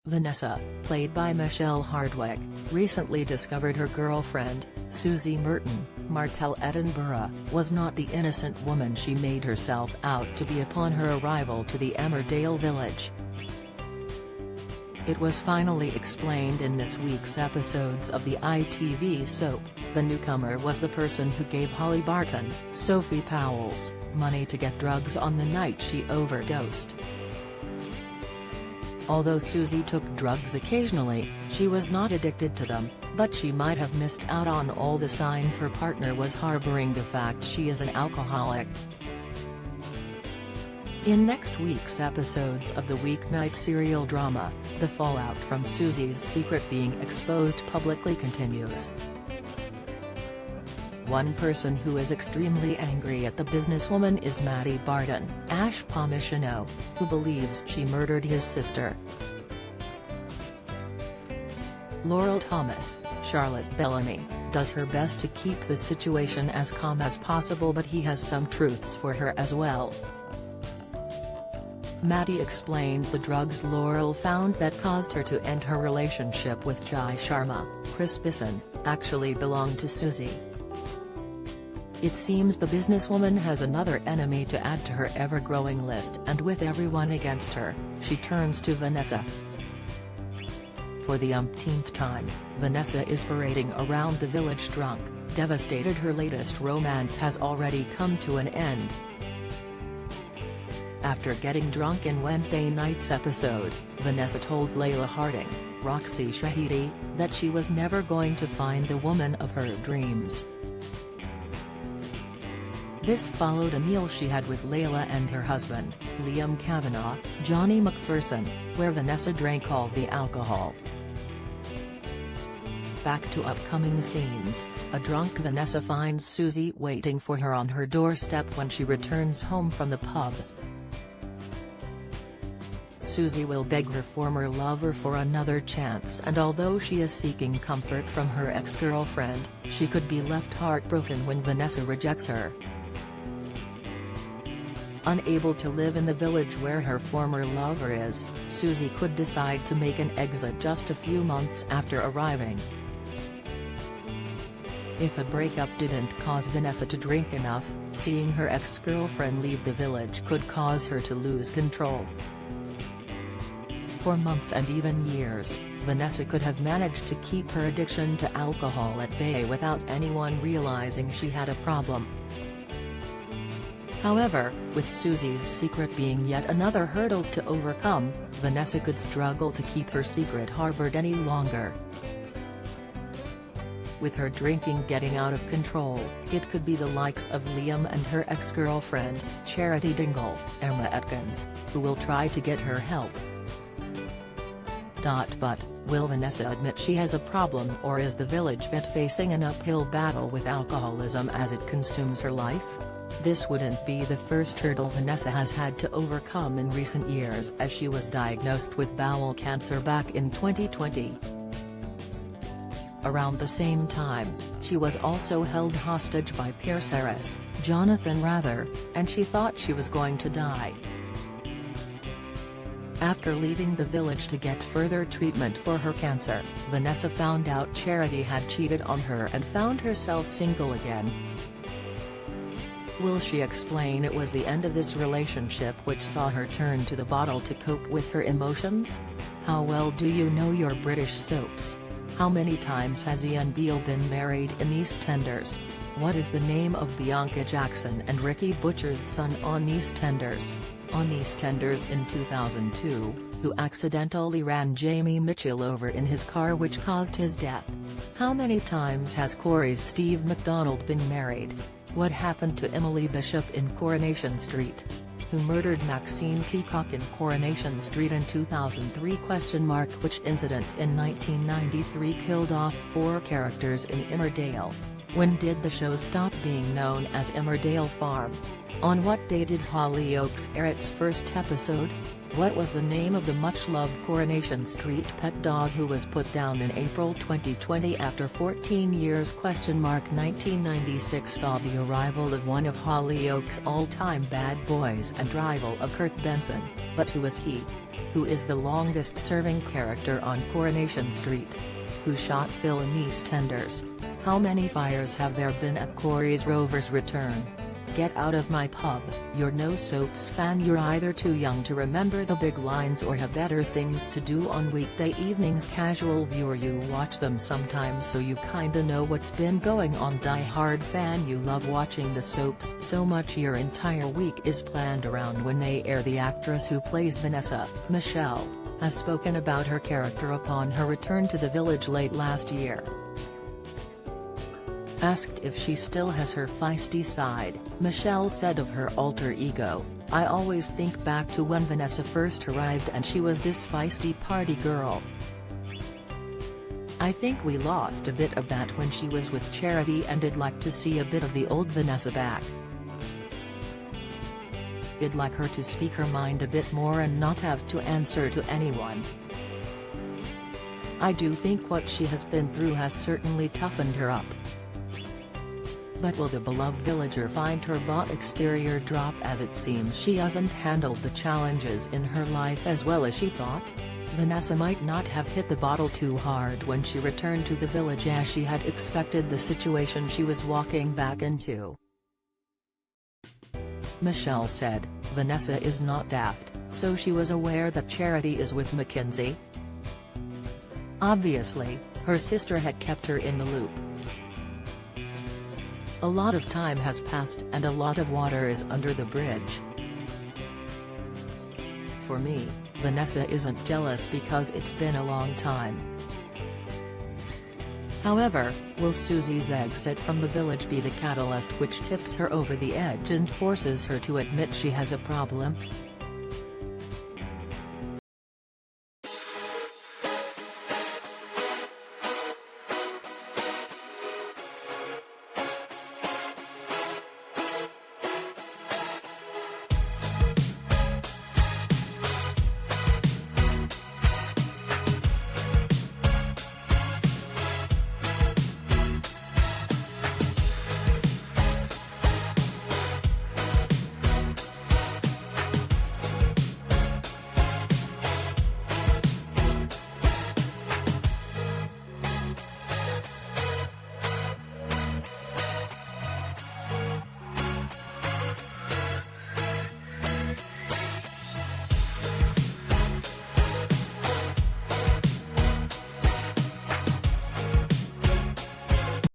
Vanessa, played by Michelle Hardwick, recently discovered her girlfriend, Susie Merton, Martell Edinburgh, was not the innocent woman she made herself out to be upon her arrival to the Emmerdale village. It was finally explained in this week's episodes of the ITV soap. The newcomer was the person who gave Holly Barton, Sophie Powell's, money to get drugs on the night she overdosed. Although Susie took drugs occasionally, she was not addicted to them, but she might have missed out on all the signs her partner was harboring the fact she is an alcoholic. In next week's episodes of the weeknight serial drama, the fallout from Susie's secret being exposed publicly continues. One person who is extremely angry at the businesswoman is Maddie Barton, Ash Pomishino, who believes she murdered his sister. Laurel Thomas, Charlotte Bellamy, does her best to keep the situation as calm as possible, but he has some truths for her as well. Maddie explains the drugs Laurel found that caused her to end her relationship with Jai Sharma, Chris Bisson, actually belonged to Susie. It seems the businesswoman has another enemy to add to her ever-growing list, and with everyone against her, she turns to Vanessa. For the umpteenth time, Vanessa is parading around the village drunk, devastated her latest romance has already come to an end. After getting drunk in Wednesday night's episode, Vanessa told Layla Harding, Roxy Shahidi, that she was never going to find the woman of her dreams. This followed a meal she had with Layla and her husband, Liam Kavanagh, Johnny McPherson, where Vanessa drank all the alcohol. Back to upcoming scenes, a drunk Vanessa finds Susie waiting for her on her doorstep when she returns home from the pub. Susie will beg her former lover for another chance, and although she is seeking comfort from her ex-girlfriend, she could be left heartbroken when Vanessa rejects her. Unable to live in the village where her former lover is, Susie could decide to make an exit just a few months after arriving. If a breakup didn't cause Vanessa to drink enough, seeing her ex-girlfriend leave the village could cause her to lose control. For months and even years, Vanessa could have managed to keep her addiction to alcohol at bay without anyone realizing she had a problem. However, with Susie's secret being yet another hurdle to overcome, Vanessa could struggle to keep her secret harbored any longer. With her drinking getting out of control, it could be the likes of Liam and her ex-girlfriend, Charity Dingle, Emma Atkins, who will try to get her help. But, will Vanessa admit she has a problem, or is the village vet facing an uphill battle with alcoholism as it consumes her life? This wouldn't be the first hurdle Vanessa has had to overcome in recent years, as she was diagnosed with bowel cancer back in 2020. Around the same time, she was also held hostage by Pierce's, Jonathan Rather, and she thought she was going to die. After leaving the village to get further treatment for her cancer, Vanessa found out Charity had cheated on her and found herself single again. Will she explain it was the end of this relationship which saw her turn to the bottle to cope with her emotions? How well do you know your British soaps? How many times has Ian Beale been married in EastEnders? What is the name of Bianca Jackson and Ricky Butcher's son on EastEnders? On EastEnders in 2002, who accidentally ran Jamie Mitchell over in his car which caused his death? How many times has Corey's Steve MacDonald been married? What happened to Emily Bishop in Coronation Street? Who murdered Maxine Peacock in Coronation Street in 2003? Which incident in 1993 killed off 4 characters in Emmerdale? When did the show stop being known as Emmerdale Farm? On what day did Hollyoaks air its first episode? What was the name of the much-loved Coronation Street pet dog who was put down in April 2020 after 14 years? 1996 saw the arrival of one of Hollyoaks' all-time bad boys and rival of Kurt Benson, but who is he? Who is the longest-serving character on Coronation Street? Who shot Phil in EastEnders? How many fires have there been at Corey's Rover's return? Get out of my pub, you're no soaps fan. You're either too young to remember the big lines or have better things to do on weekday evenings. Casual viewer, you watch them sometimes so you kinda know what's been going on. Die-hard fan, you love watching the soaps so much your entire week is planned around when they air. The actress who plays Vanessa, Michelle, has spoken about her character upon her return to the village late last year. Asked if she still has her feisty side, Michelle said of her alter ego, "I always think back to when Vanessa first arrived and she was this feisty party girl. I think we lost a bit of that when she was with Charity and I'd like to see a bit of the old Vanessa back. I'd like her to speak her mind a bit more and not have to answer to anyone. I do think what she has been through has certainly toughened her up. But will the beloved villager find her bought exterior drop as it seems she hasn't handled the challenges in her life as well as she thought? Vanessa might not have hit the bottle too hard when she returned to the village as she had expected the situation she was walking back into." Michelle said, "Vanessa is not daft, so she was aware that Charity is with Mackenzie. Obviously, her sister had kept her in the loop. A lot of time has passed and a lot of water is under the bridge. For me, Vanessa isn't jealous because it's been a long time. However, will Susie's exit from the village be the catalyst which tips her over the edge and forces her to admit she has a problem?